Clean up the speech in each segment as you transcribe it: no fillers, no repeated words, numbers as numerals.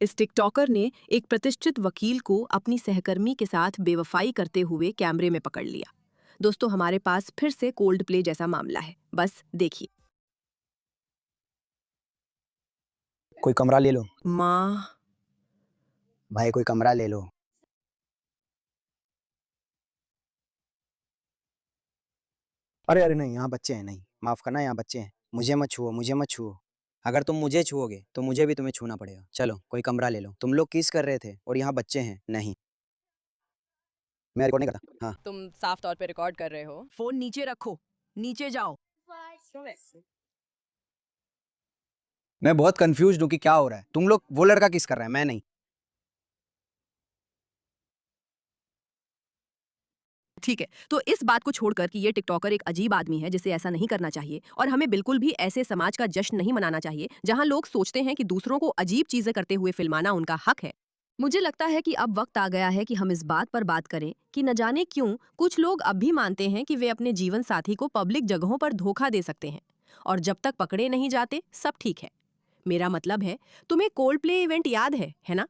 इस टिकटॉकर ने एक प्रतिष्ठित वकील को अपनी सहकर्मी के साथ बेवफाई करते हुए कैमरे में पकड़ लिया। दोस्तों, हमारे पास फिर से कोल्ड प्ले जैसा मामला है, बस देखिए। कोई कमरा ले लो। माँ, भाई कोई कमरा ले लो। अरे अरे नहीं, यहाँ बच्चे हैं। नहीं, माफ करना, यहाँ बच्चे हैं। मुझे मत छुओ, मुझे मत छुओ। अगर तुम मुझे छुओगे तो मुझे भी तुम्हें छूना पड़ेगा। चलो कोई कमरा ले लो। तुम लोग किस कर रहे थे और यहाँ बच्चे हैं। नहीं, मैं रिकॉर्ड नहीं करता। हाँ, तुम साफ तौर पे रिकॉर्ड कर रहे हो। फोन नीचे रखो, नीचे जाओ। मैं बहुत कंफ्यूज हूँ कि क्या हो रहा है। तुम लोग, वो लड़का किस कर रहा है, मैं नहीं। ठीक है, तो इस बात को छोड़कर कि ये टिकटॉकर एक अजीब आदमी है जिसे ऐसा नहीं करना चाहिए, और हमें बिल्कुल भी ऐसे समाज का जश्न नहीं मनाना चाहिए जहां लोग सोचते हैं कि दूसरों को अजीब चीजें करते हुए फिल्माना उनका हक है। मुझे लगता है कि अब वक्त आ गया है कि हम इस बात पर बात करें कि न जाने क्यों कुछ लोग अब भी मानते हैं कि वे अपने जीवन साथी को पब्लिक जगहों पर धोखा दे सकते हैं, और जब तक पकड़े नहीं जाते सब ठीक है। मेरा मतलब है, तुम्हें कोल्ड प्ले इवेंट याद है ना?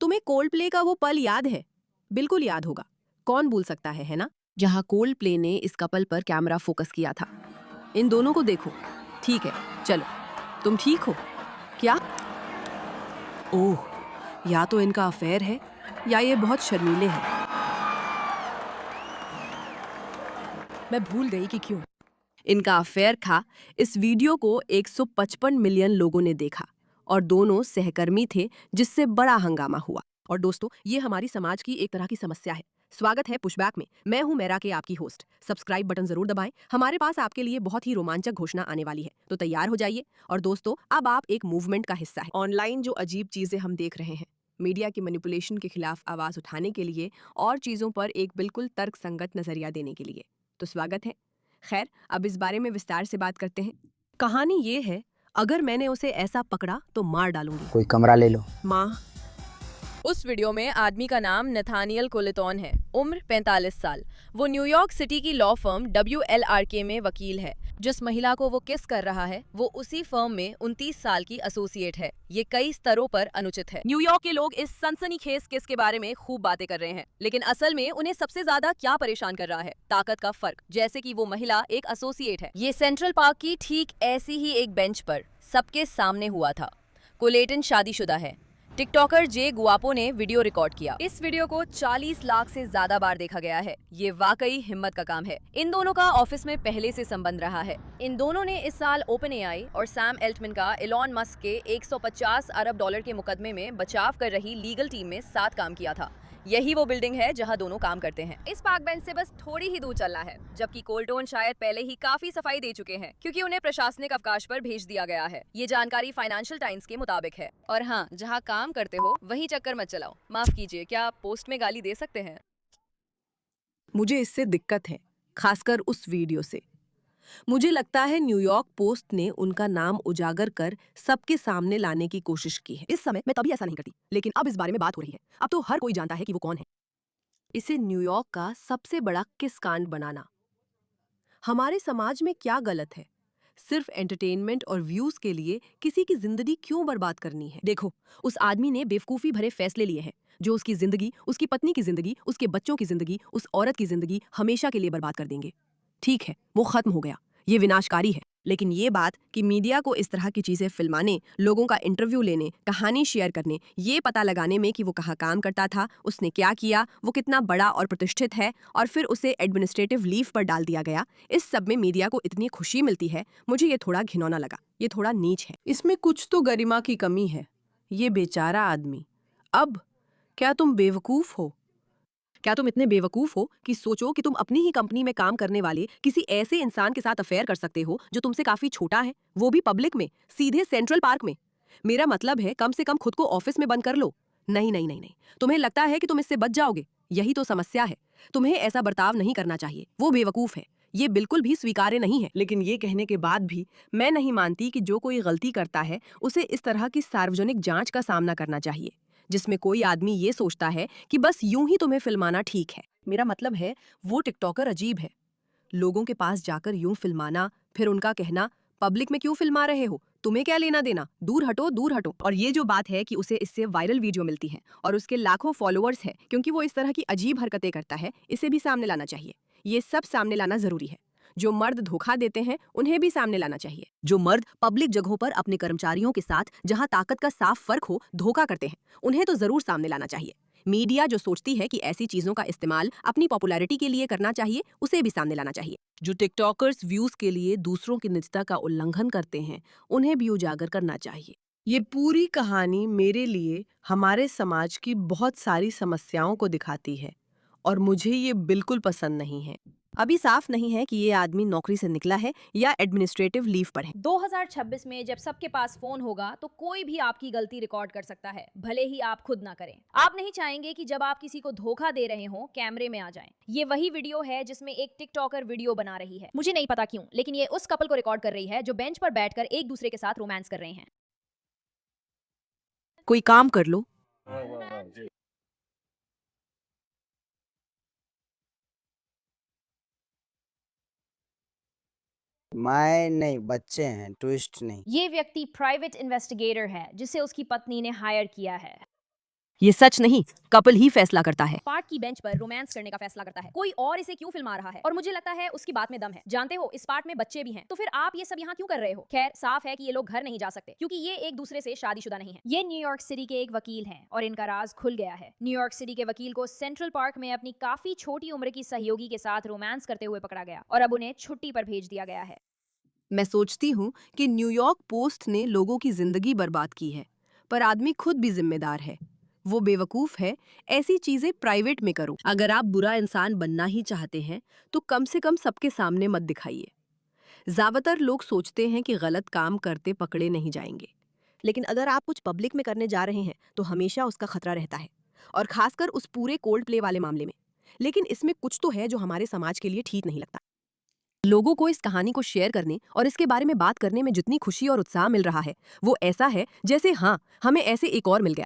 तुम्हें कोल्ड प्ले का वो पल याद है? बिल्कुल याद होगा, कौन भूल सकता है ना? जहां कोल्ड प्ले ने इस कपल पर कैमरा फोकस किया था। इन दोनों को देखो। ठीक है, चलो, तुम ठीक हो क्या? ओह, या तो इनका अफेयर है या ये बहुत शर्मीले हैं। मैं भूल गई कि क्यों। इनका अफेयर था। इस वीडियो को 155 मिलियन लोगों ने देखा और दोनों सहकर्मी थे, जिससे बड़ा हंगामा हुआ। और दोस्तों, ये हमारी समाज की एक तरह की समस्या है। स्वागत है पुशबैक में। मैं हूं मेरा के आपकी होस्ट। सब्सक्राइब बटन जरूर दबाएं। हमारे पास आपके लिए बहुत ही रोमांचक घोषणा आने वाली है, तो तैयार हो जाइए। और दोस्तों, अब आप एक मूवमेंट का हिस्सा है। ऑनलाइन जो अजीब चीजें हम देख रहे हैं, मीडिया की मैनिपुलेशन के खिलाफ आवाज उठाने के लिए और चीजों पर एक बिल्कुल तर्कसंगत नजरिया देने के लिए, तो स्वागत है। खैर, अब इस बारे में विस्तार से बात करते हैं। कहानी ये है, अगर मैंने उसे ऐसा पकड़ा तो मार डालूंगी। कोई कमरा ले लो। माँ, उस वीडियो में आदमी का नाम नथानियल कोलेटॉन है, उम्र 45 साल। वो न्यूयॉर्क सिटी की लॉ फर्म WLRK में वकील है। जिस महिला को वो किस कर रहा है, वो उसी फर्म में 29 साल की एसोसिएट है। ये कई स्तरों पर अनुचित है। न्यूयॉर्क के लोग इस सनसनीखेज किस के बारे में खूब बातें कर रहे हैं, लेकिन असल में उन्हें सबसे ज्यादा क्या परेशान कर रहा है? ताकत का फर्क। जैसे कि वो महिला एक एसोसिएट है। ये सेंट्रल पार्क की ठीक ऐसी ही एक बेंच पर सबके सामने हुआ था। कोलेटन शादीशुदा है। टिकटॉकर जे गुआपो ने वीडियो रिकॉर्ड किया। इस वीडियो को 40 लाख से ज्यादा बार देखा गया है। ये वाकई हिम्मत का काम है। इन दोनों का ऑफिस में पहले से संबंध रहा है। इन दोनों ने इस साल OpenAI और सैम एल्टमैन का एलॉन मस्क के 150 अरब डॉलर के मुकदमे में बचाव कर रही लीगल टीम में साथ काम किया था। यही वो बिल्डिंग है जहां दोनों काम करते हैं। इस पार्क बेंच से बस थोड़ी ही दूर चलना है, जबकि कोल्टोन शायद पहले ही काफी सफाई दे चुके हैं, क्योंकि उन्हें प्रशासनिक अवकाश पर भेज दिया गया है। ये जानकारी फाइनेंशियल टाइम्स के मुताबिक है। और हाँ, जहाँ काम करते हो वहीं चक्कर मत चलाओ। माफ कीजिए, क्या आप पोस्ट में गाली दे सकते हैं? मुझे इससे दिक्कत है, खासकर उस वीडियो से। मुझे लगता है न्यूयॉर्क पोस्ट ने उनका नाम उजागर कर सबके सामने लाने की कोशिश की है। इस समय मैं कभी ऐसा नहीं करती, लेकिन अब इस बारे में बात हो रही है। अब तो हर कोई जानता है कि वो कौन है। इसे न्यूयॉर्क का सबसे बड़ा किस कांड बनाना। हमारे समाज में क्या गलत है? सिर्फ एंटरटेनमेंट और व्यूज के लिए किसी की जिंदगी क्यों बर्बाद करनी है? देखो, उस आदमी ने बेवकूफी भरे फैसले लिए हैं जो उसकी जिंदगी, उसकी पत्नी की जिंदगी, उसके बच्चों की जिंदगी, उस औरत की जिंदगी हमेशा के लिए बर्बाद कर देंगे। ठीक है, वो खत्म हो गया, ये विनाशकारी है। लेकिन ये बात कि मीडिया को इस तरह की चीजें फिल्माने, लोगों का इंटरव्यू लेने, कहानी शेयर करने, ये पता लगाने में कि वो कहाँ काम करता था, उसने क्या किया, वो कितना बड़ा और प्रतिष्ठित है, और फिर उसे एडमिनिस्ट्रेटिव लीव पर डाल दिया गया, इस सब में मीडिया को इतनी खुशी मिलती है, मुझे ये थोड़ा घिनौना लगा। ये थोड़ा नीच है। इसमें कुछ तो गरिमा की कमी है। ये बेचारा आदमी। अब क्या तुम बेवकूफ हो? क्या तुम इतने बेवकूफ हो कि सोचो कि तुम अपनी ही कंपनी में काम करने वाले किसी ऐसे इंसान के साथ अफेयर कर सकते हो जो तुमसे काफी छोटा है, वो भी पब्लिक में, सीधे सेंट्रल पार्क में? मेरा मतलब है, कम से कम खुद को ऑफिस में बंद कर लो। नहीं नहीं नहीं नहीं, तुम्हें लगता है कि तुम इससे बच जाओगे? यही तो समस्या है। तुम्हें ऐसा बर्ताव नहीं करना चाहिए। वो बेवकूफ है, ये बिल्कुल भी स्वीकार्य नहीं है। लेकिन ये कहने के बाद भी मैं नहीं मानती कि जो कोई गलती करता है उसे इस तरह की सार्वजनिक जांच का सामना करना चाहिए, जिसमें कोई आदमी ये सोचता है कि बस यूं ही तुम्हें फिल्माना ठीक है। मेरा मतलब है, वो टिकटॉकर अजीब है। लोगों के पास जाकर यूं फिल्माना, फिर उनका कहना पब्लिक में क्यों फिल्मा रहे हो? तुम्हें क्या लेना देना? दूर हटो, दूर हटो। और ये जो बात है कि उसे इससे वायरल वीडियो मिलती है और उसके लाखों फॉलोअर्स है क्योंकि वो इस तरह की अजीब हरकतें करता है, इसे भी सामने लाना चाहिए। ये सब सामने लाना जरूरी है। जो मर्द धोखा देते हैं उन्हें भी सामने लाना चाहिए। जो मर्द पब्लिक जगहों पर अपने कर्मचारियों के साथ जहां ताकत का साफ फर्क हो धोखा करते हैं, उन्हें तो जरूर सामने लाना चाहिए। मीडिया जो सोचती है कि ऐसी चीजों का इस्तेमाल अपनी पॉपुलैरिटी के लिए करना चाहिए, उसे भी सामने लाना चाहिए। जो टिकटॉकर्स व्यूज के लिए दूसरों की निजता का उल्लंघन करते हैं, उन्हें भी उजागर करना चाहिए। ये पूरी कहानी मेरे लिए हमारे समाज की बहुत सारी समस्याओं को दिखाती है और मुझे ये बिल्कुल पसंद नहीं है। अभी साफ नहीं है कि ये आदमी नौकरी से निकला है या एडमिनिस्ट्रेटिव लीव पर है। 2026 में जब सबके पास फोन होगा तो कोई भी आपकी गलती रिकॉर्ड कर सकता है, भले ही आप खुद ना करें। आप नहीं चाहेंगे कि जब आप किसी को धोखा दे रहे हो कैमरे में आ जाएं। ये वही वीडियो है जिसमें एक टिकटॉकर वीडियो बना रही है। मुझे नहीं पता क्यों, लेकिन ये उस कपल को रिकॉर्ड कर रही है जो बेंच पर बैठकर एक दूसरे के साथ रोमांस कर रहे हैं। कोई काम कर लो। मैं नहीं, बच्चे हैं, ट्विस्ट नहीं। ये व्यक्ति प्राइवेट इन्वेस्टिगेटर है जिसे उसकी पत्नी ने हायर किया है। ये सच नहीं, कपल ही फैसला करता है। पार्क की बेंच पर रोमांस करने का फैसला करता है। कोई और इसे क्यों फिल्मा रहा है? और मुझे लगता है उसकी बात में दम है। जानते हो, इस पार्ट में बच्चे भी हैं, तो फिर आप ये सब यहाँ क्यों कर रहे हो? खैर, साफ है कि ये लोग घर नहीं जा सकते क्योंकि ये एक दूसरे से शादीशुदा नहीं है। ये न्यूयॉर्क सिटी के एक वकील हैं और इनका राज खुल गया है। न्यूयॉर्क सिटी के वकील को सेंट्रल पार्क में अपनी काफी छोटी उम्र की सहयोगी के साथ रोमांस करते हुए पकड़ा गया और अब उन्हें छुट्टी पर भेज दिया गया है। मैं सोचती हूँ कि न्यूयॉर्क पोस्ट ने लोगों की जिंदगी बर्बाद की है, पर आदमी खुद भी जिम्मेदार है। वो बेवकूफ है। ऐसी चीजें प्राइवेट में करो। अगर आप बुरा इंसान बनना ही चाहते हैं तो कम से कम सबके सामने मत दिखाइए। ज्यादातर लोग सोचते हैं कि गलत काम करते पकड़े नहीं जाएंगे, लेकिन अगर आप कुछ पब्लिक में करने जा रहे हैं तो हमेशा उसका खतरा रहता है, और खासकर उस पूरे कोल्ड प्ले वाले मामले में। लेकिन इसमें कुछ तो है जो हमारे समाज के लिए ठीक नहीं लगता। लोगों को इस कहानी को शेयर करने और इसके बारे में बात करने में जितनी खुशी और उत्साह मिल रहा है, वो ऐसा है जैसे हाँ, हमें ऐसे एक और मिल गया।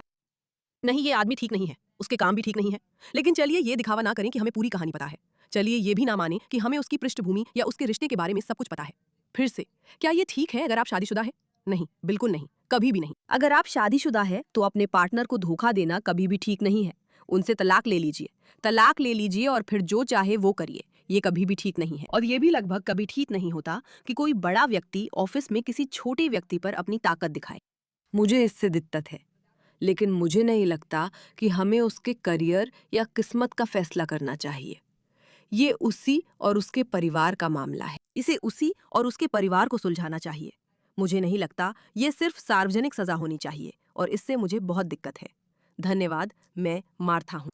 नहीं, ये आदमी ठीक नहीं है, उसके काम भी ठीक नहीं है, लेकिन चलिए ये दिखावा ना करें कि हमें पूरी कहानी पता है। चलिए ये भी ना माने कि हमें उसकी पृष्ठभूमि या उसके रिश्ते के बारे में सब कुछ पता है। फिर से, क्या ये ठीक है अगर आप शादीशुदा हैं? नहीं, बिल्कुल नहीं, कभी भी नहीं। अगर आप शादीशुदा है तो अपने पार्टनर को धोखा देना कभी भी ठीक नहीं है। उनसे तलाक ले लीजिए, तलाक ले लीजिए और फिर जो चाहे वो करिए। ये कभी भी ठीक नहीं है। और ये भी लगभग कभी ठीक नहीं होता कि कोई बड़ा व्यक्ति ऑफिस में किसी छोटे व्यक्ति पर अपनी ताकत दिखाए। मुझे इससे दिक्कत है, लेकिन मुझे नहीं लगता कि हमें उसके करियर या किस्मत का फैसला करना चाहिए। ये उसी और उसके परिवार का मामला है। इसे उसी और उसके परिवार को सुलझाना चाहिए। मुझे नहीं लगता ये सिर्फ सार्वजनिक सजा होनी चाहिए, और इससे मुझे बहुत दिक्कत है। धन्यवाद। मैं मार्था हूँ।